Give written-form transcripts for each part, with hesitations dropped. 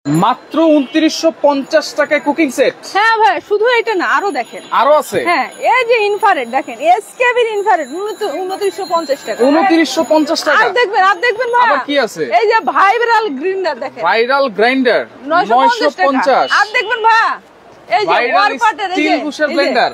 মাত্র 2950 টাকায় cooking set. হ্যাঁ ভাই, শুধু এটা না, আরো দেখেন, আরো আছে। হ্যাঁ, এই যে ইনফ্রারেড দেখেন, এসকেবির ইনফ্রারেড 2950 টাকা। 2950 টাকা। আর দেখবেন ভাই, আবার কি আছে? এই যে ভাইরাল গ্রাইন্ডার দেখেন, ভাইরাল গ্রাইন্ডার 950। আর দেখবেন ভাই, এই যে ওয়ারপাটের স্টিল বুশের ব্লেন্ডার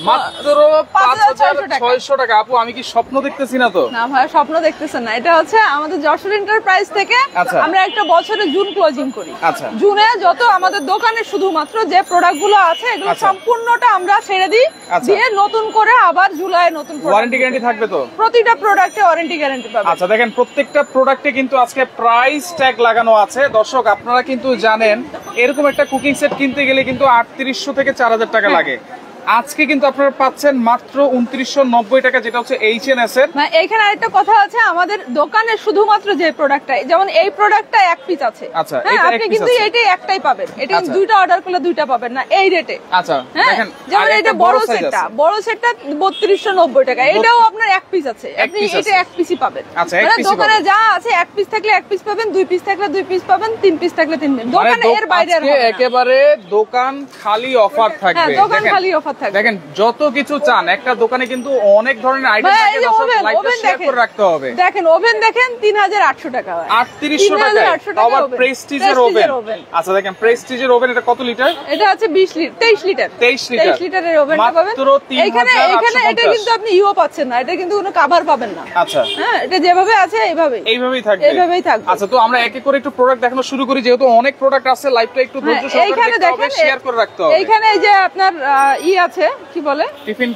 মাত্র 5600 টাকা। আপু আমি কি স্বপ্ন দেখতেছি না তো? না ভাই, স্বপ্ন দেখতেছেন না, এটা হচ্ছে আমাদের যশোর এন্টারপ্রাইজ থেকে আমরা একটা বছরে জুন ক্লোজিং করি। জুনে যত আমাদের দোকানে শুধুমাত্র যে প্রোডাক্ট গুলো আছে এগুলো সম্পূর্ণটা আমরা ছেড়ে দিই, দিয়ে নতুন করে আবার জুলাই নতুন ওয়ারেন্টি গ্যারান্টি থাকবে তো? প্রতিটা প্রোডাক্টে ওয়ারেন্টি গ্যারান্টি পাবেন। আচ্ছা দেখেন, প্রত্যেকটা প্রোডাক্টে কিন্তু আজকে প্রাইস ট্যাগ লাগানো আছে। দর্শক আপনারা কিন্তু জানেন এরকম একটা কুকিং সেট কিনতে গেলে কিন্তু 3800 থেকে 4000 টাকা লাগে। আজকে কিন্তু আপনারা পাচ্ছেন মাত্র 2990 টাকা, যেটা হচ্ছে এইচএনএস এর। এইখানে আরেকটা কথা আছে, আমাদের দোকানে শুধুমাত্র যে প্রোডাক্টটা, যেমন এই প্রোডাক্টটা এক পিস আছে, আচ্ছা আপনি কিন্তু এটাই একটাই পাবেন, এটা দুইটা অর্ডার করলে দুইটা পাবেন না এই রেটে। আচ্ছা দেখেন, যেমন এটা বড় সেটটা 3290 টাকা, এটাও আপনার এক পিস আছে, আপনি এটা এক পিসই পাবেন। মানে দোকানে যা আছে এক পিস থাকলে এক পিস পাবেন, দুই পিস থাকলে দুই পিস পাবেন, তিন পিস থাকলে তিন পিস। দোকানে এর বাইরে একেবারে দোকান খালি অফার থাকবে। দোকান খালি অফার। দেখেন যত কিছু চান, একটা দোকানে কিন্তু অনেক ধরনের আইটেম থাকে, লাইভটা শেয়ার করে রাখতে হবে। দেখেন ওভেন দেখেন 3800 টাকা, 3800 টাকা, আবার প্রেস্টিজের ওভেন। আচ্ছা দেখেন প্রেস্টিজের ওভেন, এটা কত লিটার? এটা আছে 20 লিটার, 23 লিটারের ওভেনটা পাবেন। এখানে এটা কিন্তু আপনি ইও পাচ্ছেন না, এটা কিন্তু কোনো কভার পাবেন না। আচ্ছা হ্যাঁ, এটা যেভাবে আছে এইভাবেই থাকবে। আচ্ছা তো আমরা এক এক করে একটু প্রোডাক্ট দেখানো শুরু করি, যেহেতু অনেক প্রোডাক্ট আছে, লাইভটা একটু ধৈর্য সহকারে দেখতে হবে, শেয়ার করে রাখতে হবে। এইখানে এই যে আপনার আছে কি বলে টিফিন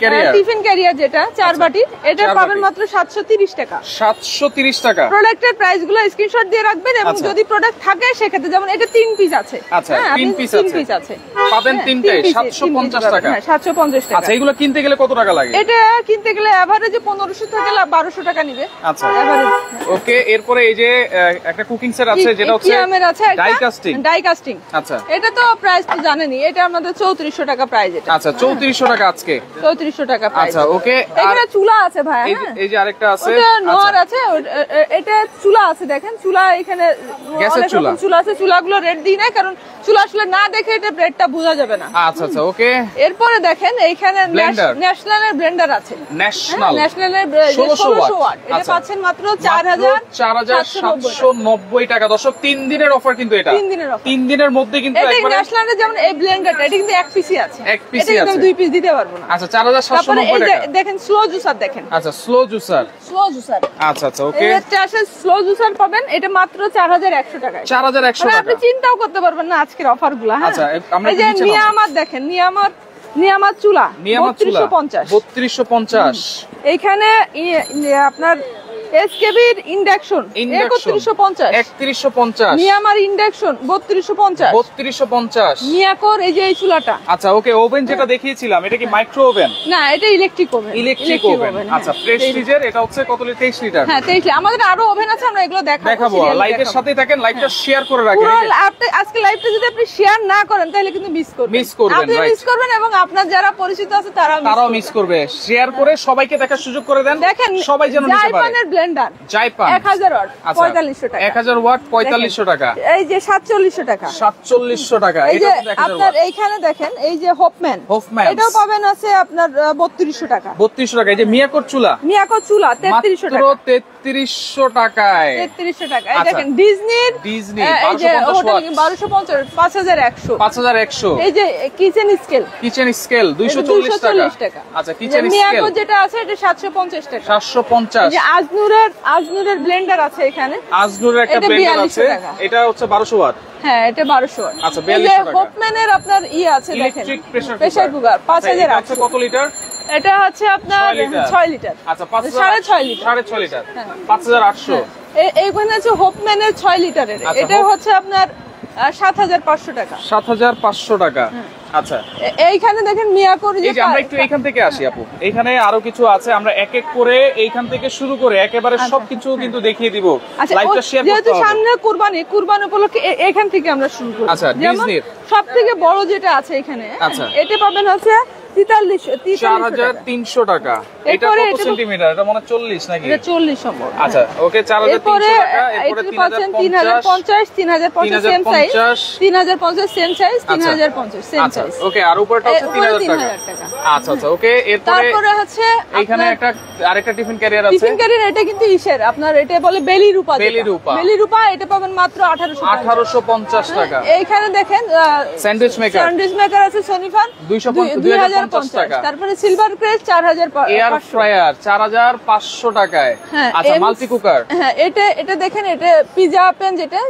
ক্যারিয়ার যেটা 4 বাটির, এটা পাবেন মাত্র 730 টাকা। 730 টাকা। প্রোডাক্টের প্রাইস গুলো স্ক্রিনশট দিয়ে রাখবেন, এবং যদি প্রোডাক্ট থাকে সেক্ষেত্রে, যেমন এটা 3 পিস আছে, আচ্ছা 3 পিস আছে, পাবেন তিনটাই 750 টাকা। হ্যাঁ 750 টাকা। আচ্ছা এগুলো কিনতে গেলে কত টাকা লাগে? এটা কিনতে গেলে এভারেজে 1500 থেকে 1200 টাকা নেবে। আচ্ছা ওকে। এরপরে এই যে একটা কুকিং সেট আছে, যেটা হচ্ছে ডাই কাস্টিং। আচ্ছা এটা তো প্রাইস তো জানেনই, এটা আমাদের 3400 টাকা প্রাইস। এটা আচ্ছা 3400 টাকা আজকে, 3400 টাকা প্রাইস। আচ্ছা ওকে। এখানে চুলা আছে ভাই, এই যে আরেকটা আছে, এটা নোয়ার আছে, এটা চুলা আছে, দেখেন চুলা, এখানে গ্যাসের চুলা আছে। চুলাগুলো রেট দিই না, কারণ চুলা আসলে না দেখে এটা ব্রেডটা বোঝা যাবে না। আচ্ছা আচ্ছা ওকে। এরপরে দেখেন এইখানে ন্যাশনালের ব্লেন্ডার আছে, ন্যাশনালের 1600 ওয়াট, এটা পাচ্ছেন মাত্র 4790 টাকা। দর্শক 3 দিনের অফার কিন্তু, এটা 3 দিনের মধ্যে কিন্তু একবারে ন্যাশনালের, যেমন এই ব্লেন্ডারটা এটা কিন্তু এক পিসই আছে, এটা কিন্তু দুই পিস দিতে পারবো না। আচ্ছা 4790 টাকা। দেখেন স্লো জুসার দেখেন, আচ্ছা স্লো জুসার। আচ্ছা আচ্ছা ওকে। এটা স্লো জুসার পাবেন, এটা মাত্র 4100 টাকা। 4100 টাকা, আপনি চিন্তাও করতে পারবেন না আজকের অফার গুলা। আচ্ছা আমরা এই যে নিয়ামত দেখেন, নিয়ামত চুলা 3250। এইখানে আপনার এসকেবির ইন্ডাকশন 3150, নিয়ামার ইন্ডাকশন 3250, নিয়াকোর এই যে এই চুলাটা। আচ্ছা ওকে। ওভেন যেটা দেখিয়েছিলাম, এটা কি মাইক্রো ওভেন? না, এটা ইলেকট্রিক ওভেন। আচ্ছা প্রেস্টিজের, এটা হচ্ছে কত লিটার? 23 লিটার। হ্যাঁ 23 লিটার। আমাদের আরো ওভেন আছে, আমরা এগুলো দেখাবো। লাইভের সাথেই থাকেন, লাইভটা শেয়ার করে রাখেন। আজকে লাইভটা যদি আপনি শেয়ার না করেন তাহলে কিন্তু মিস করবেন, এবং আপনার যারা পরিচিত আছে তারাও মিস করবে। শেয়ার করে সবাইকে দেখার সুযোগ করে দেন, দেখেন সবাই যেন নিতে পারে। ব্লেন্ডার 1000 ওয়াট 4500 টাকা, 1000 ওয়াট 4500 টাকা। এই যে 4700 টাকা, 4700 টাকা। এটা আপনার এইখানে দেখেন, এই যে হোপম্যান, এটাও পাবেন আছে আপনার 3200 টাকা। 3200 টাকা। এই যে মিয়াকোর চুলা 3300 টাকা, মাত্র 3300 টাকায়। 3300 টাকা। এই দেখেন ডিজনি এই যে হোটেল 1250 5100। এই যে কিচেন স্কেল 240 টাকা। আচ্ছা কিচেন স্কেল মিয়াকো যেটা আছে এটা 750 টাকা। 750। এই যে আজনুরের ব্লেন্ডার আছে এখানে, আজনুরের একটা ব্লেন্ডার আছে, এটা হচ্ছে 1200 ওয়াট। হ্যাঁ এটা 1200 ওয়াট। আচ্ছা 4200 টাকা। হোপম্যানের আপনার আছে দেখেন, ইলেকট্রিক প্রেসার কুকার 5800। কত লিটার? এটা হচ্ছে আপনার 6 লিটার। আচ্ছা 6.5 লিটার, 6.5 লিটার 5800। এইখানে আছে হোপম্যানের 6 লিটারের, এটা হচ্ছে আপনার 7500 টাকা। 7500 টাকা। আচ্ছা এইখানে দেখেন মিয়াকোর, এই যে আমরা একটু এইখান থেকে আসি আপু, এইখানে আরো কিছু আছে, আমরা এক এক করে এইখান থেকে শুরু করে একেবারে সবকিছু কিন্তু দেখিয়ে দিব। লাইভটা শেয়ার করতে হবে, যেহেতু সামনে কুরবানি উপলক্ষে এখান থেকে আমরা শুরু করব। আচ্ছা ডিজনির সবথেকে বড় যেটা আছে এখানে, এটা পাবেন হচ্ছে 4300 টাকা। এটা কত সেন্টিমিটার? এটা মনে 40 নাকি? এটা 40 সম্ভব। আচ্ছা ওকে 4300 টাকা। এরপরে 3050 3050 same size 3050 same size 3050 same size. Okay আর উপরটা হচ্ছে 3000 টাকা। আচ্ছা আচ্ছা ওকে তারপরে হচ্ছে এখানে একটা আরেকটা টিফিন ক্যারিয়ার আছে। টিফিন ক্যারিয়ার এটা কিন্তু ইসের আপনার এটা বলে বেলি রূপা। বেলি রূপা এটা পাবেন মাত্র 1850 টাকা। এইখানে দেখেন স্যান্ডউইচ মেকার আছে সনিফান 2050 টাকা। তারপরে সিলভার ক্রেস্ট 4500 এয়ার ফ্রায়ার 4500 টাকায়। আচ্ছা মাল্টি কুকার হ্যাঁ এটা দেখেন এটা পিজা প্যান যেটা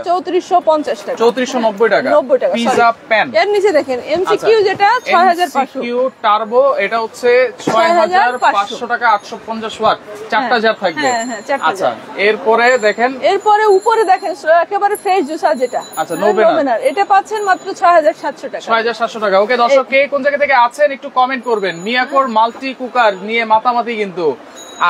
3450 টাকা 3490 টাকা 90 টাকা পিজা প্যান। এর নিচে দেখেন এমসিকিউ যেটা 6500 এমসিকিউ টার্বো এটা হচ্ছে 6500 টাকা 850 ওয়াট 4টা জার থাকবে। আচ্ছা এরপরে দেখেন উপরে দেখেন একেবারে ফ্রেশ জুসার যেটা আচ্ছা নোবেনার এটা পাচ্ছেন মাত্র 6700 টাকা 6700 টাকা। ওকে দর্শক কে কোন জায়গা থেকে আছেন একটু কমেন্ট করবেন। মিয়াকোর মাল্টি কুকার নিয়ে মাতামাতি কিন্তু।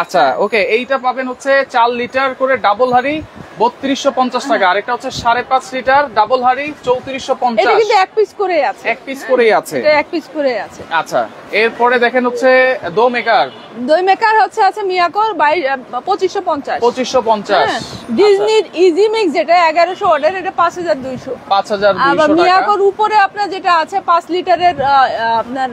আচ্ছা ওকে এইটা পাবেন হচ্ছে 4 লিটার করে ডাবল হাড়ি 3250 টাকা। আরেকটা হচ্ছে 5.5 লিটার ডাবল হাড়ি 3450। এটা কিন্তু এক পিস করেই আছে। এক পিস করেই আছে। এটা এক পিস করেই আছে। আচ্ছা এরপরে দেখেন হচ্ছে দই মেকার হচ্ছে আছে মিয়াকোর 2550 2550। ডিজনির ইজি মিক্স যেটা 1100 অর্ডার এটা 5200 5200 টাকা। মিয়াকোর উপরে আপনার যেটা আছে 5 লিটারের আপনার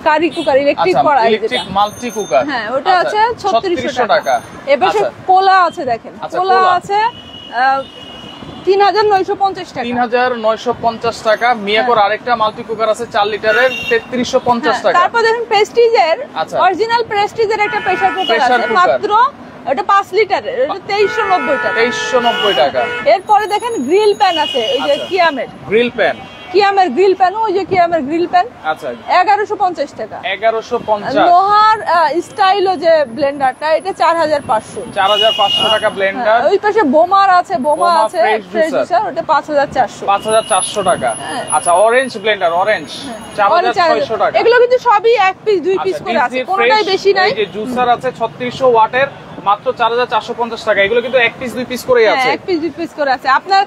কারি কুকার ইলেকট্রিক কড়াই ইলেকট্রিক মাল্টি কুকার হ্যাঁ ওটা আছে 3600 টাকা। এবার পোলা আছে দেখেন পোলা আছে 3950 টাকা 3950 টাকা। মিয়াকোর আরেকটা মাল্টি কুকার আছে 4 লিটারের 3350 টাকা। তারপর দেখেন প্রেস্টিজের অরিজিনাল প্রেস্টিজের একটা প্রেসার কুকার আছে মাত্র এটা 5 লিটারের এটা 2390 টাকা 2390 টাকা। এরপরে দেখেন গ্রিল প্যান আছে এই যে কিয়ামের গ্রিল প্যান ওই যে কিয়ামের গ্রিল প্যান আচ্ছা 1150 টাকা 1150। লোহার স্টাইলো যে ব্লেন্ডারটা এটা 4500 টাকা ব্লেন্ডার। ওই পাশে বোমা আছে ফ্রেশ জুসার ওটা 5400 টাকা। আচ্ছা অরেঞ্জ ব্লেন্ডার 4600 টাকা। এগুলো কিন্তু সবই এক পিস দুই পিস করে আছে কোনটাই বেশি নাই। এই যে জুসার আছে 3600 ওয়াটের মাত্র 4450 টাকা। এগুলো কিন্তু এক পিস দুই পিস করেই আছে। এক পিস দুই পিস করে আছে। আপনার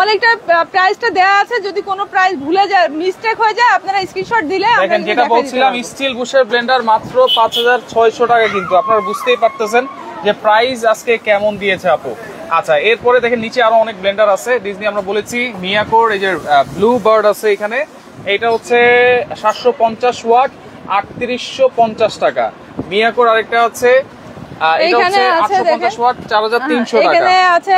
অনেকটা প্রাইসটা দেয়া আছে যদি কোনো প্রাইস ভুলে যায় মিস্টেক হয়ে যায় আপনারা স্ক্রিনশট দিলে দেখেন যেটা বলছিলাম স্টিল বুশের ব্লেন্ডার মাত্র 5600 টাকা কিন্তু আপনারা বুঝতেই পারতেছেন যে প্রাইস আজকে কেমন দিয়েছে আপু। আচ্ছা এরপরে দেখেন নিচে আরো অনেক ব্লেন্ডার আছে ডিজনি আমরা বলেছি মিয়াকোর এই যে ব্লু বার্ড আছে এখানে এটা হচ্ছে 750 ওয়াট 3850 টাকা। মিয়াকোর আরেকটা আছে এখানে আছে 850 ওয়াট 4300 টাকা। এখানে আছে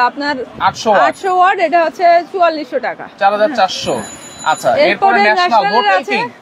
আপনার 800 ওয়াট এটা হচ্ছে 4400 টাকা 4400। আচ্ছা এরপরে ন্যাশনাল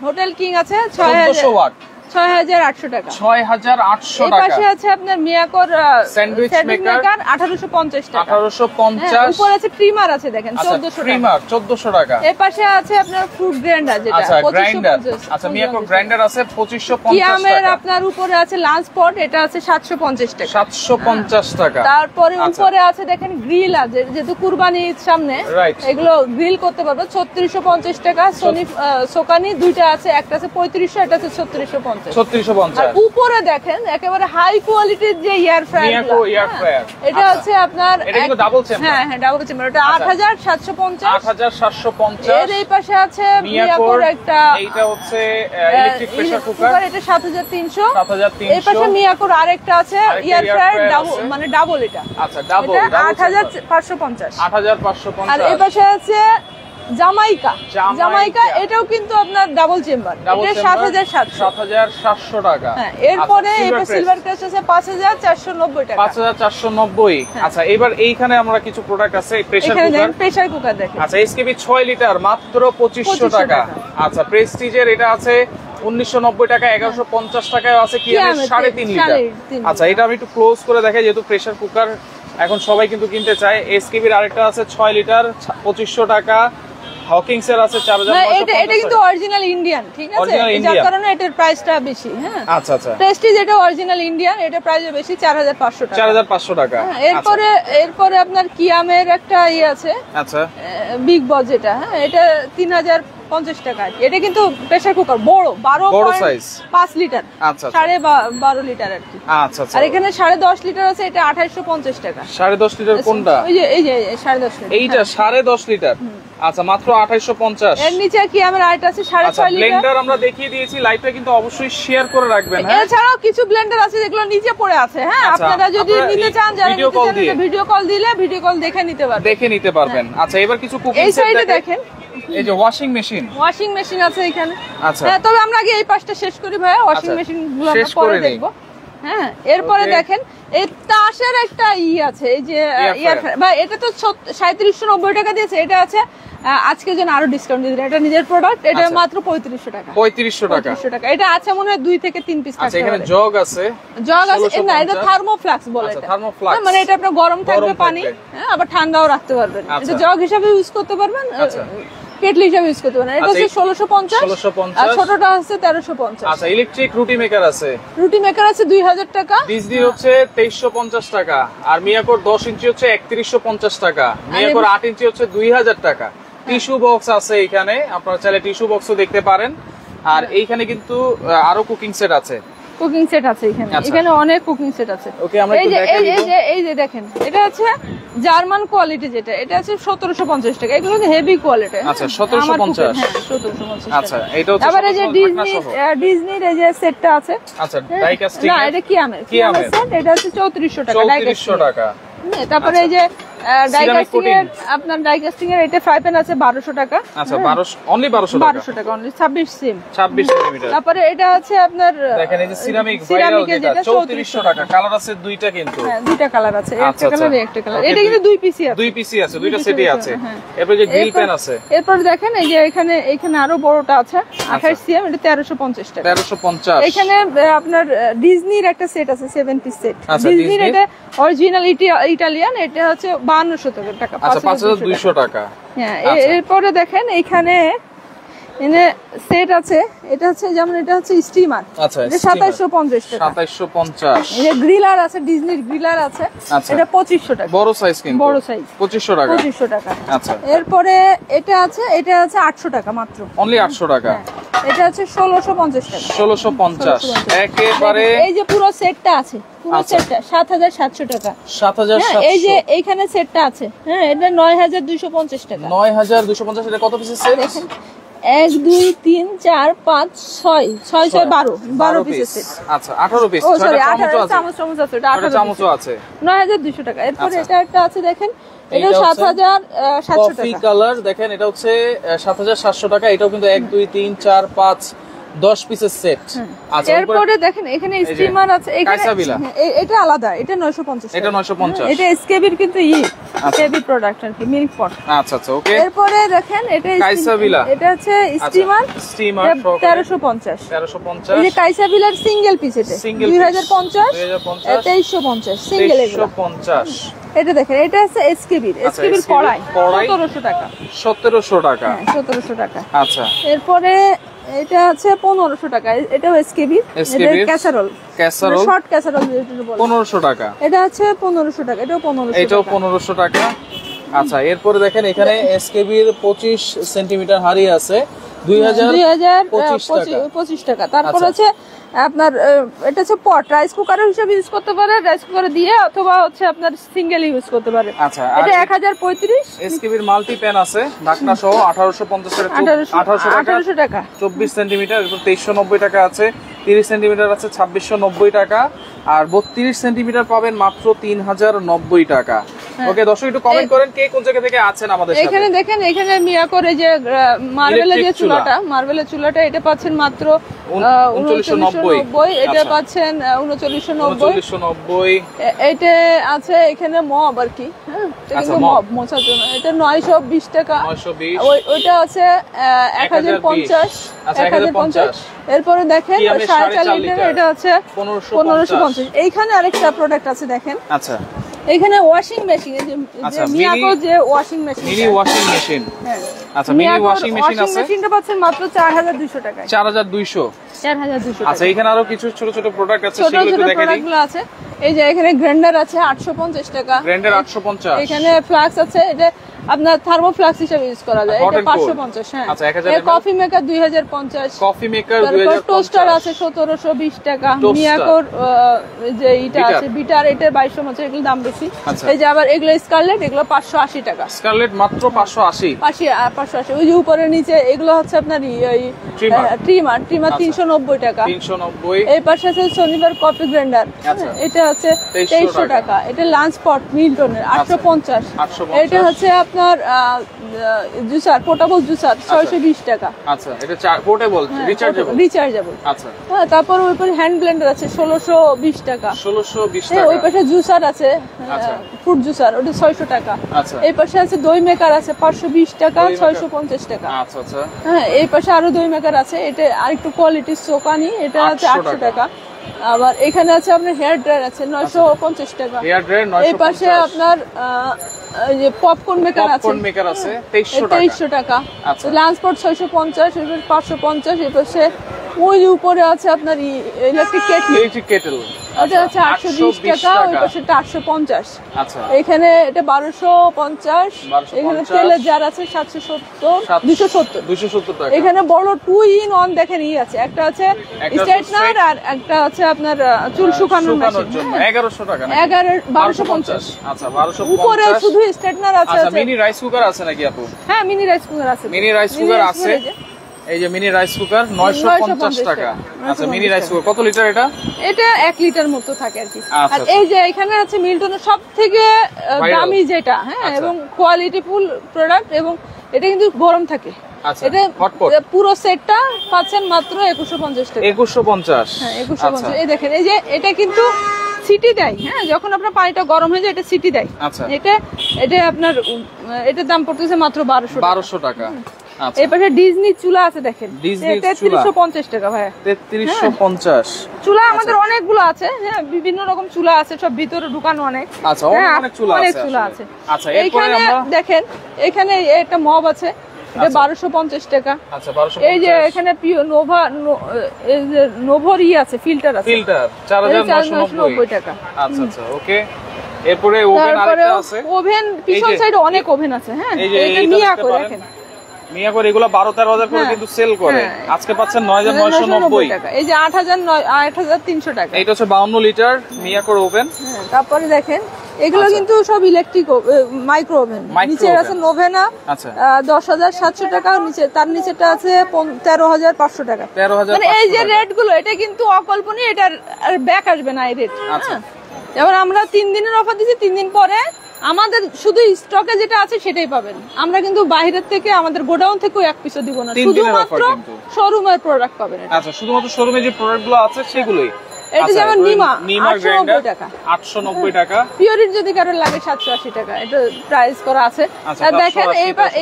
হোটেল কিং আছে 1400 ওয়াট 6800 টাকা 6800 টাকা। এই পাশে আছে আপনার মিয়াকোর স্যান্ডউইচ মেকার 1850 টাকা 1850। উপরে আছে ট্রিমার আছে দেখেন 1400 টাকা ট্রিমার 1400 টাকা। এই পাশে আছে আপনার ফ্রুট গ্রাইন্ডার যেটা আচ্ছা গ্রাইন্ডার আচ্ছা মিয়াকোর গ্রাইন্ডার আছে 2550 কিয়ামের আপনার উপরে আছে লাঞ্চ পট এটা আছে 750 টাকা 750 টাকা। তারপরে উপরে আছে দেখেন গ্রিল আছে যেহেতু কুরবানির সামনে এগুলো গ্রিল করতে পারবে 3650 টাকা। সোনি সোকানি দুইটা আছে একটা আছে 3500 এটা আছে 3650 3650। উপরে দেখেন একেবারে হাই কোয়ালিটির যে এয়ার ফ্রায়ার এটা আছে আপনার এটা কিন্তু ডাবল চেম্বার। হ্যাঁ ডাবল চেম্বার এটা 8750 8750। এর এই পাশে আছে মিয়াকোর একটা এইটা হচ্ছে ইলেকট্রিক প্রেসার কুকার এটা 7300 এই পাশে মিয়াকোর আরেকটা আছে এয়ার ফ্রায়ার মানে ডাবল এটা আচ্ছা ডাবল 8550 8550। আর এই পাশে আছে জামাইকা এটাও কিন্তু আপনার ডাবল চেম্বার এটা 7700 টাকা। এরপরে এবার সিলভার ক্রেস্ট আছে 5490 টাকা 5490। আচ্ছা এবার এইখানে আমরা কিছু প্রোডাক্ট আছে প্রেসার কুকার দেখেন আচ্ছা এসকেবি 6 লিটার মাত্র 2500 টাকা। আচ্ছা প্রেস্টিজের এটা আছে 1990 টাকা 1150 টাকায় আছে কি 3.5 লিটার। আচ্ছা এটা আমি একটু ক্লোজ করে দেখাই যেহেতু প্রেসার কুকার এখন সবাই কিন্তু কিনতে চায়। এসকেবির আরেকটা আছে 6 লিটার 2500 টাকা। হকিংস এর আছে 4950। এটা কিন্তু অরিজিনাল ইন্ডিয়ান ঠিক আছে যার কারণে এটার প্রাইসটা বেশি। হ্যাঁ আচ্ছা আচ্ছা প্রেস্টিজ এটা অরিজিনাল ইন্ডিয়ান এটা প্রাইস বেশি 4500 টাকা 4500 টাকা। এরপরে আপনার কিয়ামের একটা আছে আচ্ছা বিগ বস যেটা হ্যাঁ এটা 3050 টাকা। এটা কিন্তু প্রেসার কুকার বড় 12.5 লিটার আচ্ছা 12.5 লিটার আর কি। আচ্ছা আচ্ছা আর এখানে 10.5 লিটার আছে এটা 2850 টাকা। 10.5 লিটার কোনটা? এই যে 10.5 লিটার এইটা 10.5 লিটার আচ্ছা মাত্র 2850। এর নিচে কি আমার আইট আছে 6.5 লিটার। ব্লেন্ডার আমরা দেখিয়ে দিয়েছি, লাইভটা কিন্তু অবশ্যই শেয়ার করে রাখবেন। হ্যাঁ, এছাড়াও কিছু ব্লেন্ডার আছে যেগুলো নিচে পড়ে আছে। হ্যাঁ, আপনারা যদি নিতে চান যারা ভিডিও কল দিলে ভিডিও কল দেখে নিতে পারবেন। আচ্ছা এবার কিছু কুকিং সেট দেখেন। এই যে ওয়াশিং মেশিন আছে এখানে। আচ্ছা তবে আমরা আগে এই পাশটা শেষ করি ভাই, ওয়াশিং মেশিন গুলো আমরা পরে দেখব। হ্যাঁ, এরপরে দেখেন এই তাসের একটা আছে, এই যে ভাই এটা তো 3790 টাকা দিয়েছে, এটা আছে আজকের জন্য আরো ডিসকাউন্ট দিয়ে দিলাম। এটা নিজের প্রোডাক্ট, এটা মাত্র 3500 টাকা। 3500 টাকা। এটা আছে মনে হয় 2 থেকে 3 পিস। আচ্ছা এখানে জগ আছে না, এটা থার্মোফ্লাক্স বলে। এটা থার্মোফ্লাক্স মানে এটা আপনার গরম থাকবে পানি, হ্যাঁ, আবার ঠান্ডাও রাখতে পারবেন। এটা জগ হিসেবে ইউজ করতে পারবেন, কেটলি হিসেবে ইউজ করতে পারেন। এটা হচ্ছে 1650 আর ছোটটা হচ্ছে 1350। আচ্ছা ইলেকট্রিক রুটি মেকার আছে 2000 টাকা। ডিজনি হচ্ছে 2350 টাকা, আর মিয়াকোর 10 ইঞ্চি হচ্ছে 3150 টাকা, মিয়াকোর 8 ইঞ্চি হচ্ছে 2000 টাকা। টিস্যু বক্স আছে এখানে, আপনারা চাইলে টিস্যু বক্সও দেখতে পারেন। আর এইখানে কিন্তু আরো কুকিং সেট আছে। এখানে অনেক কুকিং সেট আছে। এই যে দেখেন, এটা আছে জার্মান কোয়ালিটি, যেটা এটা আছে 1750 টাকা। এগুলো হেভি কোয়ালিটি। আচ্ছা 1750। হ্যাঁ 1750। আচ্ছা এটা হচ্ছে আবার এই যে ডিজনির এই যে সেটটা আছে। আচ্ছা ডাই কাস্টিং। না, এটা কি আমের সেট, এটা হচ্ছে 3400 টাকা। 3400 টাকা। তারপরে এই যে আপনার ডাইকাস্টিং এর এটা ফ্রাই প্যান আছে 1200 টাকা। আচ্ছা 1200 টাকা অনলি 26 সেম। তারপরে এটা আছে আপনার দেখেন এই যে সিরামিক ভাইরাল, যেটা 3400 টাকা। কালার আছে দুইটা, কিন্তু হ্যাঁ দুইটা কালার আছে, একটা কালার একটা কালার। এটা কিন্তু দুই পিসি আছে, দুইটা সেটই আছে। এরপর যে গ্রিল প্যান আছে। এরপর দেখেন এই যে এখানে আরো বড়টা আছে 28 সিএম, এটা 1350 টাকা। 1350। এখানে আপনার ডিজনির একটা সেট আছে 7 পিস সেট। ডিজনির এটা অরিজিনাল ইটালিয়ান, এটা হচ্ছে 5200 টাকা। আচ্ছা 5200 টাকা। হ্যাঁ, এরপরে দেখেন এখানে সেট আছে, এটা হচ্ছে যেমন এটা হচ্ছে স্টিমার। আচ্ছা এটা 2750 টাকা। 2750। এই গ্রিলার আছে, ডিজনির গ্রিলার আছে, এটা 2500 টাকা। বড় সাইজ, কিন্তু বড় সাইজ 2500 টাকা। 2500 টাকা। আচ্ছা এরপরে এটা আছে 800 টাকা মাত্র। অনলি 800 টাকা। এটা আছে 1650 টাকা। 1650 একেবারে। এই যে পুরো সেটটা আছে, পুরো সেটটা 7700 টাকা। 7700। এই যে এইখানে সেটটা আছে, হ্যাঁ, এটা 9250 টাকা। 9250। এটা কত পিসের সেট? দেখেন 1 2 3 4 5 6 6 6 12 পিসের সেট। আচ্ছা 18 পিস। 18 চামচ আছে, এটা 18 চামচও আছে। 9200 টাকা। এরপর এটা একটা আছে দেখেন, এটা 7700 টাকা। কফি কালার দেখেন, এটা হচ্ছে 7700 টাকা। এটাও কিন্তু 1 2 3 4 5 10 পিসের সেট। আচ্ছা এরপরে দেখেন এখানে স্টিমার আছে, এটা আলাদা, এটা 950 টাকা। এটা 950। এটা এসকেবির কিন্তু এসকেবি প্রোডাক্ট আর কি, মিল্ক পট। আচ্ছা আচ্ছা ওকে। এরপরে দেখেন এটা কাইসাবিলা, এটা হচ্ছে স্টিমার 1350। এই যে কাইসাবিলার সিঙ্গেল পিস, এটা 2050 2350 সিঙ্গেল। 2350। এটা দেখেন, এটা আছে এসকেবির কড়াই 1700 টাকা। 1700 টাকা। 1700 টাকা। আচ্ছা এরপরে এটা আছে 1500 টাকা। এটাও এসকেবির, এটা ক্যাসারোল শর্ট ক্যাসারোল যেটা বলে 1500 টাকা। এটা আছে 1500 টাকা। এটাও 1500 টাকা। আচ্ছা এরপরে দেখেন এখানে এসকেবির 25 সেন্টিমিটার হাড়ি আছে 2025 টাকা। তারপর আছে আপনার এটা হচ্ছে পট, রাইস কুকার হিসেবে ইউজ করতে পারে, রাইস কুকারে দিয়ে, অথবা হচ্ছে আপনার সিঙ্গেল ইউজ করতে পারে। আচ্ছা এটা 1035। এসকেবির মাল্টি প্যান আছে ঢাকনা সহ 1850 টাকা। 1800 টাকা 24 সেন্টিমিটার। এরপর 2390 টাকা আছে। 30 সেন্টিমিটার আছে 2690 টাকা। আর 32 সেন্টিমিটার পাবেন মাত্র 3090 টাকা। ওকে দর্শক একটু কমেন্ট করেন কে কোন জায়গা থেকে আছেন আমাদের সাথে। এখানে দেখেন, এখানে মিয়াকোর এই যে মার্বেলের যে চুলাটা, এটা পাচ্ছেন মাত্র 3990। এটা পাচ্ছেন 3990। এটা আছে এখানে মব আর কি, হ্যাঁ, এটা কিন্তু মব মোছার জন্য। এটা 920 টাকা। ওইটা আছে 1050। 1050। এরপরে দেখেন 4.5 লিটার, এটা আছে 1550। এইখানে আরেকটা প্রোডাক্ট আছে দেখেন। আচ্ছা এখানে ওয়াশিং মেশিন, এই যে মিয়াকো যে washing machine, mini washing machine. হ্যাঁ আচ্ছা মিনি ওয়াশিং মেশিন আছে। মেশিনটা পাচ্ছেন মাত্র 4200 টাকায়। 4200। 4200 আচ্ছা এখানে আরো কিছু ছোট ছোট প্রোডাক্ট আছে, সেগুলো একটু দেখাই দিই। আছে এই যে এখানে গ্রাইন্ডার আছে 850 টাকা। গ্রাইন্ডার 850। এখানে ফ্লাক্স আছে, এটা আপনার থার্মোফ্লাক্স হিসেবে ইউজ করা যায়। এটা 550। হ্যাঁ আচ্ছা 1000 coffee maker 2050। Coffee maker 2050। Toaster আছে 1720 টাকা। মিয়াকোর যে এটা আছে বিটার, এটা 2250, এগুলো দাম বেশি। এই যে আবার এগুলো স্কারলেট, এগুলো 580 টাকা। স্কারলেট মাত্র 580। 580। ওই যে উপরে নিচে এগুলো হচ্ছে আপনার এই ট্রিমার 390 টাকা। 390। এই পাশে আছে সনিবার কফি গ্রাইন্ডার, এটা আছে 2300 টাকা। এটা লাঞ্চ পট মিল্টনের 850। এটা হচ্ছে আপনার জুসার, পোর্টেবল জুসার 620 টাকা। আচ্ছা এটা পোর্টেবল রিচার্জেবল। আচ্ছা তারপর ওই পাশে হ্যান্ড ব্লেন্ডার আছে 1620 টাকা। 1620 টাকা। ওই পাশে জুসার আছে, ফ্রুট জুসার, ওটা 600 টাকা। আচ্ছা এই পাশে আছে দই মেকার আছে 520 টাকা, 650 টাকা। আচ্ছা আচ্ছা। হ্যাঁ এই পাশে আরো দই মেকার আছে, এটা আরেকটু কোয়ালিটির সোকানি, এটা আছে 800 টাকা। আবার এখানে আছে আপনার হেয়ার ড্রায়ার আছে 950 টাকা। Hair dryer 950। এই পাশে আপনার এই যে পপকর্ন মেকার আছে 2300 টাকা। আচ্ছা লাঞ্চ পট 650, এই পাশে 550। এই পাশে ওই যে উপরে আছে আপনার ইলেকট্রিক কেটল, এটা হচ্ছে 820 টাকা। ওই পাশে 850। আচ্ছা এখানে এটা 1250। এখানে তেলের জার আছে 770, 270 টাকা। এখানে বড় 2 in 1 দেখেন আছে, একটা আছে স্ট্রেটনার আর একটা আছে আপনার চুল শুকানোর মেশিন। 1100 টাকা না? 1250। আচ্ছা 1250। উপরে শুধু স্ট্রেটনার আছে। আচ্ছা মিনি রাইস কুকার আছে নাকি আপু? হ্যাঁ মিনি রাইস কুকার আছে। মিনি রাইস কুকার আছে, এই যে মিনি রাইস কুকার 950 টাকা। আচ্ছা মিনি রাইস কুকার কত লিটার এটা? এটা 1 লিটার মতো থাকে আর কি। আর এই যে এখানে আছে মিল্টনের সবথেকে দামি যেটা, হ্যাঁ এবং কোয়ালিটিফুল প্রোডাক্ট, এবং এটা কিন্তু গরম থাকে। এটা পুরো সেটটা পাচ্ছেন মাত্র 2150 টাকা। 2150। হ্যাঁ 2150। এই দেখেন এই যে এটা কিন্তু সিটি দেয়, হ্যাঁ যখন আপনার পানিটা গরম হয়ে যায় এটা সিটি দেয়। এটা আপনার এটার দাম পড়তেছে মাত্র 1200 টাকা। এই পাশে ডিজনি চুলা আছে দেখেন, 3350 টাকা ভাই। 3350 চুলা আমাদের অনেকগুলো আছে, হ্যাঁ বিভিন্ন রকম চুলা আছে, সব ভিতরে ঢুকানো অনেক। আচ্ছা অনেক চুলা আছে। আচ্ছা এইখানে দেখেন এখানে একটা মব আছে, এটা 1250 টাকা। আচ্ছা 1250। এই যে এখানে নোভা এই যে নোভরি আছে, ফিল্টার আছে, ফিল্টার 4990 টাকা। আচ্ছা আচ্ছা ওকে। এরপরে ওভেন আরেকটা আছে, ওভেন পিছন সাইডে অনেক ওভেন আছে। হ্যাঁ এটা মিয়াকো দেখেন, মিয়াকোর এগুলো 12-13,000 করে কিন্তু সেল করে, আজকে পাচ্ছেন 9990 টাকা। এই যে 8300 টাকা। এটা হচ্ছে 52 লিটার মিয়াকোর ওভেন। তারপরে দেখেন এগুলো কিন্তু সব ইলেকট্রিক মাইক্রো ওভেন। নিচে আছে নোভেনা 10700 টাকা, নিচে তার নিচেটা আছে 13500 টাকা। মানে এই যে রেট গুলো এটা কিন্তু অকল্পনীয়, এটার ব্যাক আসবে না এই রেট। যেমন আমরা 3 দিনের অফার দিচ্ছি, 3 দিন পরে আমাদের শুধু স্টকে যেটা আছে সেটাই পাবেন। আমরা কিন্তু বাইরের থেকে আমাদের গোডাউন থেকেও এক পিসও দিব না, শুধুমাত্র শোরুমের প্রোডাক্ট পাবেন। আচ্ছা শুধুমাত্র শোরুমে যে প্রোডাক্টগুলো আছে সেগুলোই। এটা যেমন নিমা গ্রাইন্ডার 890 টাকা। পিওরির যদি কারো লাগে 780 টাকা, এটা প্রাইস করা আছে। দেখেন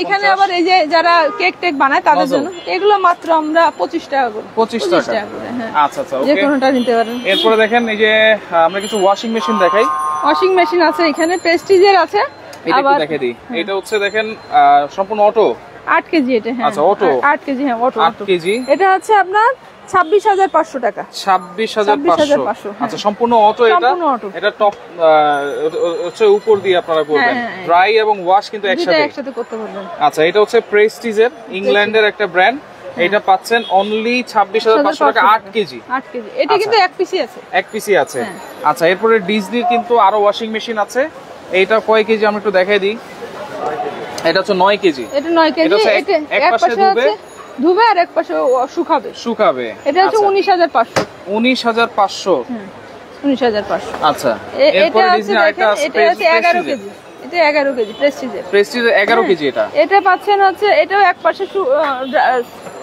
এখানে আবার এই যে যারা কেক টেক বানায় তাদের জন্য এগুলো মাত্র আমরা 25 টাকা করে। 25 টাকা। আচ্ছা আচ্ছা যে কোনোটা নিতে পারেন। এরপরে দেখেন এই যে আমরা কিছু ওয়াশিং মেশিন দেখাই। ওয়াশিং মেশিন আছে এখানে, প্রেস্টিজের আছে। আবার দেখে দিই, এটা হচ্ছে দেখেন সম্পূর্ণ অটো 8 কেজি। এটা হ্যাঁ আচ্ছা অটো 8 কেজি। হ্যাঁ অটো 8 কেজি। এটা হচ্ছে আপনার 26500 টাকা। 26500। আচ্ছা সম্পূর্ণ অটো। এটা টপ হচ্ছে উপর দিয়ে আপনারা করবেন, ড্রাই এবং ওয়াশ কিন্তু একসাথে করতে পারবেন। আচ্ছা এটা হচ্ছে প্রেস্টিজের, ইংল্যান্ডের একটা ব্র্যান্ড। এটা পাচ্ছেন অনলি 26500 টাকা। 8 কেজি। এটা কিন্তু এক পিসি আছে। এক পিসি আছে। আচ্ছা এরপরে ডিজনির কিন্তু আরো ওয়াশিং মেশিন আছে। এইটা কয় কেজি আমরা একটু দেখাই দিই। এটা হচ্ছে 9 কেজি। এটা 9 কেজি। এটা এক পাশে ধুবে আর এক পাশে শুকাবে। এটা হচ্ছে 19500। 19500। 19500। আচ্ছা এরপর ডিজনি আইটা এটা হচ্ছে 11 কেজি। এটা 11 কেজি প্রেস্টিজের 11 কেজি। এটা পাচ্ছেন হচ্ছে এটাও এক পাশে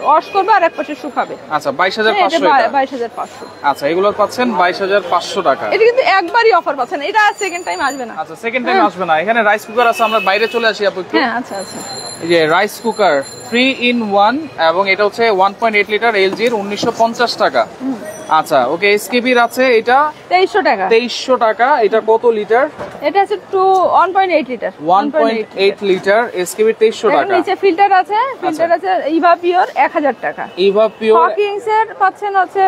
ওয়াশ করবে আর এক পাশে শুকাবে। আচ্ছা 22500। 22500। আচ্ছা এগুলো পাচ্ছেন 22500 টাকা। এটা কিন্তু একবারই অফার পাচ্ছেন, এটা সেকেন্ড টাইম আসবে না। আচ্ছা সেকেন্ড টাইম আসবে না। এখানে রাইস কুকার আছে, আমরা বাইরে চলে আসি আপু একটু। হ্যাঁ আচ্ছা আচ্ছা। এই যে রাইস কুকার 3 in 1 এবং এটা হচ্ছে 1.8 লিটার LG এর 1950 টাকা। আচ্ছা ওকে। এসকেবির আছে এটা 2300 টাকা। 2300 টাকা। এটা কত লিটার? এটা আছে 1.8 লিটার। 1.8 লিটার এসকেবি 2300 টাকা। নিচে ফিল্টার আছে, ইভা পিওর 1000 টাকা। ইভা পিওর হকিংস এর পাচ্ছেন আছে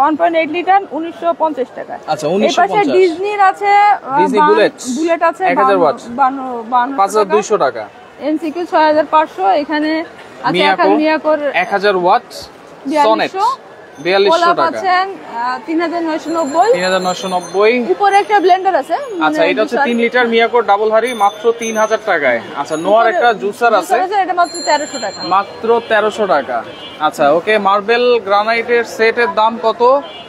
1.8 লিটার 1950 টাকা। আচ্ছা 1950। এই পাশে ডিজনির আছে, ডিজনি বুলেট আছে 1000 ওয়াট 5200 টাকা। এমসিকিউ 6500, এখানে আছে মিয়াকোর 1000 ওয়াট সনেট 4200 টাকা পাচ্ছেন 3990, 3990। উপরে একটা ব্লেন্ডার আছে। আচ্ছা, এটা হচ্ছে 3 লিটার মিয়াকোর ডাবল হাড়ি মাত্র 3000 টাকায়। আচ্ছা, নোয়ার একটা জুসার আছে, এটা মাত্র 1300 টাকা, মাত্র 1300 টাকা। আচ্ছা, ওকে, মার্বেল গ্রানাইটের সেটের দাম কত?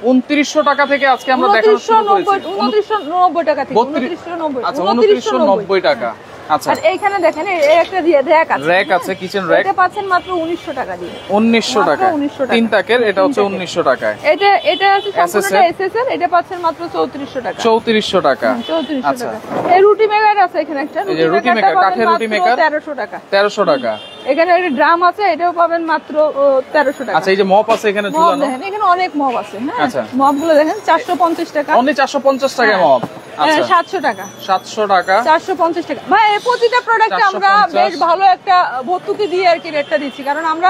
2900 টাকা থেকে আজকে আমরা দেখানো শুরু করেছি। 2990 টাকা থেকে 2990। আচ্ছা, 2990 টাকা। আচ্ছা, আর এইখানে দেখেন এই একটা র‍্যাক আছে, র‍্যাক আছে, কিচেন র‍্যাক, এটা পাচ্ছেন মাত্র 1900 টাকা দিয়ে। 1900 টাকা, 3 টাকের, এটা হচ্ছে 1900 টাকায়। এটা হচ্ছে সম্পূর্ণটা এসএসএর, এটা পাচ্ছেন মাত্র 3400 টাকা। 3400 টাকা। 3400 টাকা। এই রুটি মেকার আছে এখানে একটা, রুটি মেকার, কাঠের রুটি মেকার 1300 টাকা। 1300 টাকা। এখানে একটা ড্রাম আছে, এটাও পাবেন মাত্র 1300 টাকা। আচ্ছা, এই যে মপ আছে এখানে ঝুলানো, দেখেন এখানে অনেক মপ আছে। হ্যাঁ, আচ্ছা, মপগুলো দেখেন 450 টাকা, অনলি 450 টাকা মপ। আচ্ছা, 700 টাকা, 700 টাকা, 450 টাকা। ভাই এই প্রতিটা প্রোডাক্টে আমরা বেশ ভালো একটা ভর্তুকি দিয়ে আর কি রেটটা দিচ্ছি, কারণ আমরা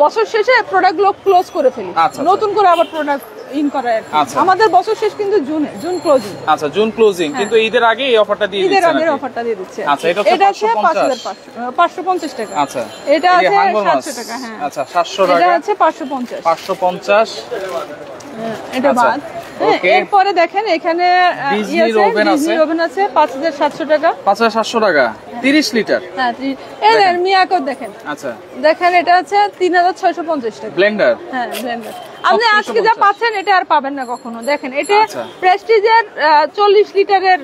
বছর শেষে প্রোডাক্টগুলো ক্লোজ করে ফেলি, নতুন করে আবার প্রোডাক্ট ইন করা আর কি। আমাদের বছর শেষ কিন্তু জুন ক্লোজিং। আচ্ছা, জুন ক্লোজিং, কিন্তু ঈদের আগে এই অফারটা দিয়ে দিচ্ছেন। ঈদের আগে অফারটা দিয়ে দিচ্ছে। আচ্ছা, এটা হচ্ছে 550 টাকা। আচ্ছা, এটা আছে 700 টাকা। হ্যাঁ, আচ্ছা, 700 টাকা। এটা আছে 550। 550 এটা বাদ। এরপরে দেখেন এখানে ডিজনি ওভেন আছে 5700 টাকা। 5700 টাকা 30 লিটার। হ্যাঁ, এই মিয়াকো দেখেন। আচ্ছা, দেখেন এটা আছে 3650 টাকা ব্লেন্ডার। হ্যাঁ, ব্লেন্ডার। আপনি আজকে যা পাচ্ছেন এটা আর পাবেন না কখনো। দেখেন এটা প্রেস্টিজের 40 লিটারের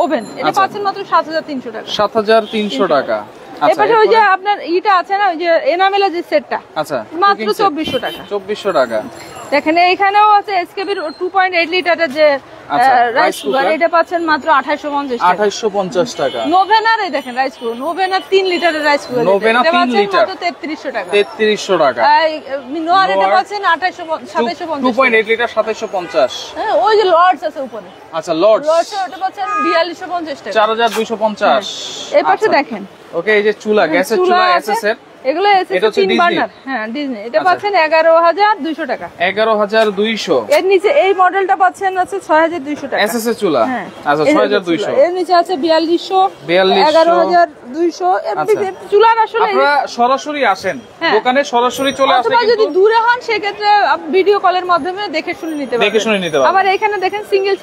ওভেন, এটা পাচ্ছেন মাত্র 7300 টাকা। 7300 টাকা। এপাশে ওই যে আপনার ইটা আছে না, ওই যে এনামেলের যে সেটটা, আচ্ছা, মাত্র 2400 টাকা। 2400 টাকা। দেখেন এইখানেও আছে এসকেবির 2.8 লিটারের যে রাইস কুকার, এটা পাচ্ছেন মাত্র 2850 টাকা। 2850 টাকা। নোভেনার এই দেখেন রাইস কুকার, নোভেনার 3 লিটারের রাইস কুকার, নোভেনা 3 লিটার মাত্র 3300 টাকা। 3300 টাকা। নোয়ার এটা পাচ্ছেন 2750 2.8 লিটার 2750। হ্যাঁ, ওই যে লর্ডস আছে উপরে। আচ্ছা, লর্ডস ওটা পাচ্ছেন 4250 টাকা। 4250। এই পাশে দেখেন, ওকে, এই যে চুলা, গ্যাসের চুলা এসএস এর, এগুলো এসএস 3 বার্নার। হ্যাঁ, ডিজনি, এটা পাচ্ছেন 11200 টাকা। 11200। এর নিচে এই মডেলটা পাচ্ছেন আছে 6200 টাকা এসএস এর চুলা। আচ্ছা, 6200। এর নিচে আছে 4200, 11200। এর চুলার আসলে আপনারা সরাসরি আসেন দোকানে, সরাসরি চলে আসেন, অথবা যদি দূরে হন সেক্ষেত্রে ভিডিও কলের মাধ্যমে দেখে শুনে নিতে পারবেন। দেখে শুনে নিতে পারবেন। আবার এখানে দেখেন সিঙ্গেল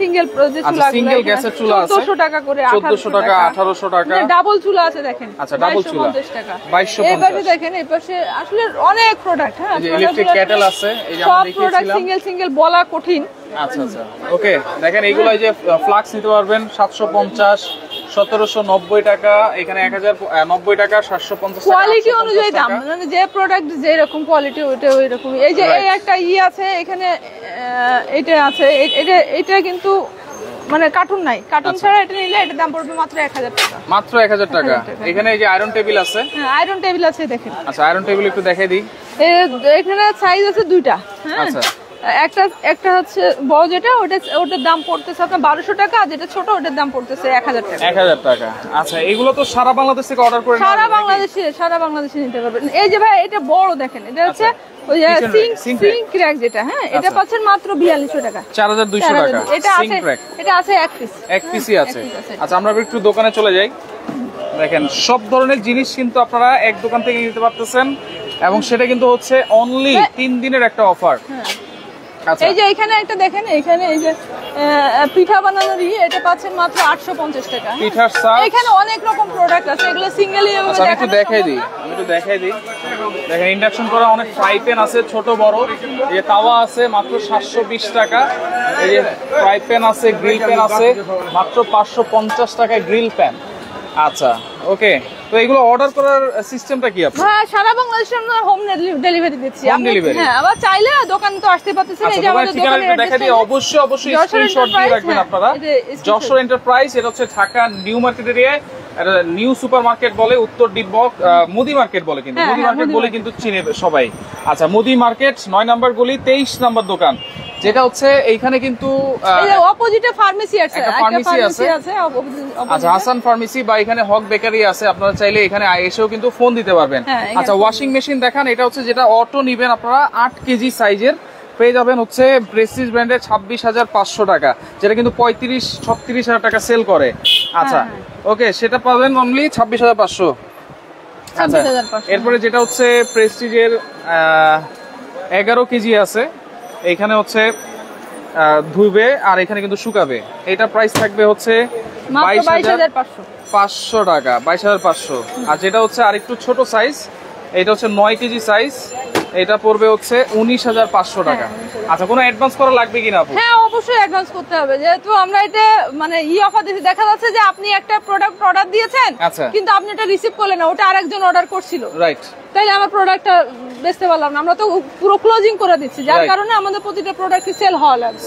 যে চুলা, সিঙ্গেল গ্যাসের চুলা আছে 1400 টাকা করে, 1400 টাকা, 1800 টাকা। ডাবল চুলা আছে দেখেন, আচ্ছা, ডাবল চুলা 2250 টাকা। 2250। এবারে দেখেন এই পাশে আসলে অনেক প্রোডাক্ট। হ্যাঁ, এই যে ইলেকট্রিক কেটল আছে, এই যে সব আমরা প্রোডাক্ট দেখিয়েছিলাম। সিঙ্গেল বলা কঠিন। আচ্ছা, আচ্ছা, ওকে, দেখেন এইগুলো এই যে ফ্লাক্স নিতে পারবেন 750, 1790 টাকা, এখানে 1090 টাকা, 750 টাকা। কোয়ালিটি অনুযায়ী দাম, মানে যে প্রোডাক্ট যে রকম কোয়ালিটি ওইটা ওই রকম। এই যে এই একটা আছে এখানে, এটা আছে, এটা কিন্তু মানে কার্টুন নাই, কার্টুন ছাড়া এটা নিলে এটা দাম পড়বে মাত্র 1000 টাকা। মাত্র 1000 টাকা। এখানে এই যে আয়রন টেবিল আছে। হ্যাঁ, আয়রন টেবিল আছে দেখেন। আচ্ছা, আয়রন টেবিল একটু দেখাই দিই। এখানে সাইজ আছে দুইটা। হ্যাঁ, আচ্ছা, একটা হচ্ছে বড় যেটা, ওটার দাম পড়তেছে আপনার 1200 টাকা, আর যেটা ছোট ওটার দাম পড়তেছে 1000 টাকা। 1000 টাকা। আচ্ছা, এগুলো তো সারা বাংলাদেশ থেকে অর্ডার করে সারা বাংলাদেশে নিতে পারবেন। এই যে ভাই এটা বড় দেখেন, এটা হচ্ছে ওই যে সিঙ্ক র‍্যাক যেটা। হ্যাঁ, এটা পাচ্ছেন মাত্র 4200 টাকা। 4200 টাকা। এটা আছে এক পিসি আছে। আচ্ছা, আমরা একটু দোকানে চলে যাই। দেখেন সব ধরনের জিনিস কিন্তু আপনারা এক দোকান থেকে নিতে পারতেছেন, এবং সেটা কিন্তু হচ্ছে অনলি 3 দিনের একটা অফার। আচ্ছা, এই যে এখানে একটা দেখেন, এখানে এই যে পিঠা বানানোর এটা পাচ্ছেন মাত্র 850 টাকা। পিঠার সাজ, এখানে অনেক রকম প্রোডাক্ট আছে, এগুলো সিঙ্গেলি এভাবে আমি একটু দেখাই দিই। দেখেন ইন্ডাকশন করা অনেক ফ্রাই প্যান আছে, ছোট বড়। এই যে তাওয়া আছে মাত্র 720 টাকা। এই যে ফ্রাই প্যান আছে, গ্রিল প্যান আছে মাত্র 550 টাকায় গ্রিল প্যান। আচ্ছা, ওকে, তো এগুলো অর্ডার করার সিস্টেমটা কি আপনার? হ্যাঁ, সারা বাংলাদেশে আমরা হোম ডেলিভারি দিচ্ছি। হ্যাঁ, আবার চাইলে দোকানে তো আসতে পারতেছেন। এই যে আমাদের দোকানে দেখা দিই, অবশ্যই স্ক্রিনশট দিয়ে রাখবেন আপনারা। যশোর এন্টারপ্রাইজ, এটা হচ্ছে ঢাকা নিউ মার্কেট এরিয়ায়, এটা নিউ সুপার মার্কেট বলে, উত্তর ডিব্বক মুদি মার্কেট বলে, কিন্তু মুদি মার্কেট বলে কিন্তু চিনে সবাই। আচ্ছা, মুদি মার্কেট 9 নাম্বার গলি 23 নাম্বার দোকান, যেটা হচ্ছে এইখানে কিন্তু অপোজিটে ফার্মেসি আছে, একটা ফার্মেসি আছে। আচ্ছা, হাসান ফার্মেসি বা এখানে হক বেকারি আছে, আপনারা চাইলে এখানে এসেও কিন্তু ফোন দিতে পারবেন। আচ্ছা, ওয়াশিং মেশিন দেখান। এটা হচ্ছে যেটা অটো নিবেন আপনারা 8 কেজি সাইজের, পেয়ে যাবেন হচ্ছে প্রেস্টিজ ব্র্যান্ডের 26,500 টাকা, যেটা কিন্তু 35-36 হাজার টাকা সেল করে। আচ্ছা, ওকে, সেটা পাবেন অনলি 26,500। 26,500। এরপরে যেটা হচ্ছে প্রেস্টিজের 11 কেজি আছে, এখানে হচ্ছে ধুবে আর এখানে কিন্তু শুকাবে। এটা প্রাইস থাকবে হচ্ছে 22,500 টাকা, 22,500। আর যেটা হচ্ছে আরেকটু ছোট সাইজ, এটা হচ্ছে 9 কেজি সাইজ, এটা পড়বে হচ্ছে 19,500 টাকা। আচ্ছা, কোনো অ্যাডভান্স করা লাগবে কিনা আপু? হ্যাঁ, অবশ্যই অ্যাডভান্স করতে হবে, যেহেতু আমরা এটা মানে অফার দিয়েছি। দেখা যাচ্ছে যে আপনি একটা প্রোডাক্ট অর্ডার দিয়েছেন, কিন্তু আপনি এটা রিসিভ করলেন না, ওটা আরেকজন অর্ডার করছিল, রাইট? তাইলে আমার প্রোডাক্টটা বেচতে পারলাম না। আমরা তো পুরো ক্লোজিং করে দিচ্ছি, যার কারণে আমাদের প্রতিটা প্রোডাক্টই সেল হওয়া লাগবে,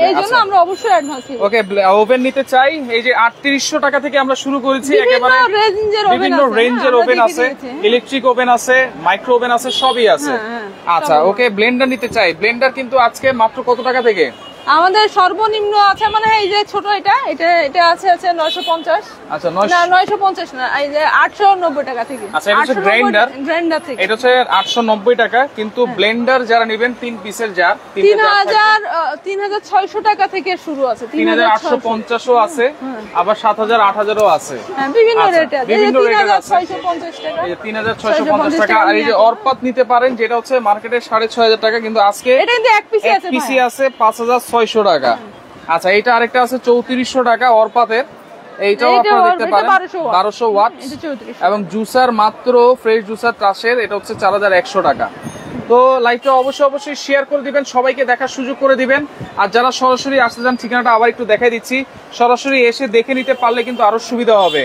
এইজন্য আমরা অবশ্যই অ্যাডভান্স দিব। ওকে, ওভেন নিতে চাই। এই যে 3800 টাকা থেকে আমরা শুরু করেছি, একেবারে বিভিন্ন রেঞ্জের ওভেন আছে, ইলেকট্রিক ওভেন আছে, মাইক্রো ওভেন আছে, সবই আছে। আচ্ছা, ওকে, ব্লেন্ডার নিতে চাই। ব্লেন্ডার কিন্তু আজকে মাত্র কত টাকা থেকে? আমাদের সর্বনিম্ন আছে মানে এই যে ছোট এটা আছে 950। আচ্ছা, 950 না, এই যে 890 টাকা থেকে। আচ্ছা, এটা হচ্ছে গ্রাইন্ডার থেকে, এটা হচ্ছে 890 টাকা। কিন্তু ব্লেন্ডার যারা নেবেন 3 পিসের জার, 3600 টাকা থেকে শুরু আছে, 3850 ও আছে, আবার 7000 8000 ও আছে, বিভিন্ন রেটে আছে। বিভিন্ন রেটে আছে। 3650 টাকা, এই যে 3650 টাকা। আর এই যে অরপাত নিতে পারেন, যেটা হচ্ছে মার্কেটে 6500 টাকা, কিন্তু আজকে এটা কিন্তু এক পিসি আছে 5600 টাকা। আচ্ছা, এটা আরেকটা আছে 3400 টাকা অরপাতের, এইটাও আপনারা দেখতে পারেন 1200 ওয়াট, এবং জুসার মাত্র ফ্রেশ জুসার ট্রাশের, এটা হচ্ছে 4100 টাকা। তো লাইভটা অবশ্যই শেয়ার করে দিবেন, সবাইকে দেখার সুযোগ করে দিবেন। আর যারা সরাসরি আসতে চান, ঠিকানাটা আবার একটু দেখাই দিচ্ছি, সরাসরি এসে দেখে নিতে পারলে কিন্তু আরো সুবিধা হবে।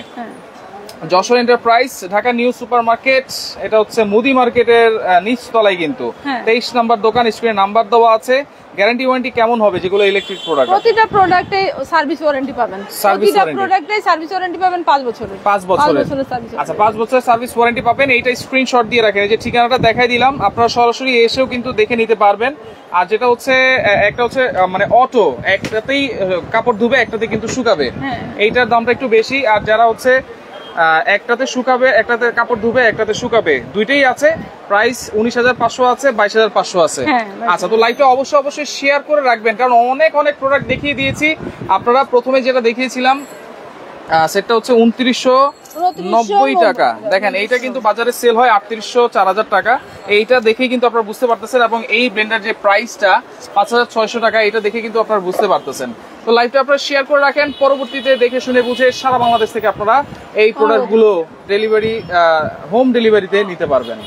Jessore enterprise, Dhaka new super market, এটা হচ্ছে মুদি মার্কেটের নিচ তলায় কিন্তু 23 নাম্বার দোকান। স্ক্রিনে নাম্বার দেওয়া আছে। গ্যারান্টি ওয়ারেন্টি কেমন হবে যেগুলো ইলেকট্রিক প্রোডাক্ট? প্রতিটা প্রোডাক্টে সার্ভিস ওয়ারেন্টি পাবেন, প্রতিটা প্রোডাক্টে সার্ভিস ওয়ারেন্টি পাবেন 5 বছরের। 5 বছরের সার্ভিস। আচ্ছা, 5 বছরের সার্ভিস ওয়ারেন্টি পাবেন। এইটা স্ক্রিনশট দিয়ে রাখেন, এই যে ঠিকানাটা দেখাই দিলাম, আপনারা সরাসরি এসেও কিন্তু দেখে নিতে পারবেন। আর যেটা হচ্ছে একটা হচ্ছে মানে অটো, একটাতেই কাপড় ধুবে, একটাতে কিন্তু শুকাবে, এইটার দামটা একটু বেশি। আর যারা হচ্ছে একটাতে শুকাবে, একটাতে কাপড় ধুবে, একটাতে শুকাবে, দুইটাই আছে। প্রাইস 19,500 আছে, 22,500 আছে। আচ্ছা, তো লাইভটা অবশ্যই শেয়ার করে রাখবেন, কারণ অনেক প্রোডাক্ট দেখিয়ে দিয়েছি। আপনারা প্রথমে যেটা দেখিয়েছিলাম সেটা হচ্ছে 2990 টাকা। দেখেন, এইটা কিন্তু বাজারে সেল হয় 3800 4000 টাকা। এইটা দেখে কিন্তু আপনারা বুঝতে পারতেছেন, এবং এই ব্লেন্ডার যে প্রাইসটা 5600 টাকা, এটা দেখে কিন্তু আপনারা বুঝতে পারতেছেন। তো লাইভটা আপনারা শেয়ার করে রাখেন, পরবর্তীতে দেখে শুনে বুঝে সারা বাংলাদেশ থেকে আপনারা এই প্রোডাক্টগুলো ডেলিভারি, হোম ডেলিভারিতে নিতে পারবেন।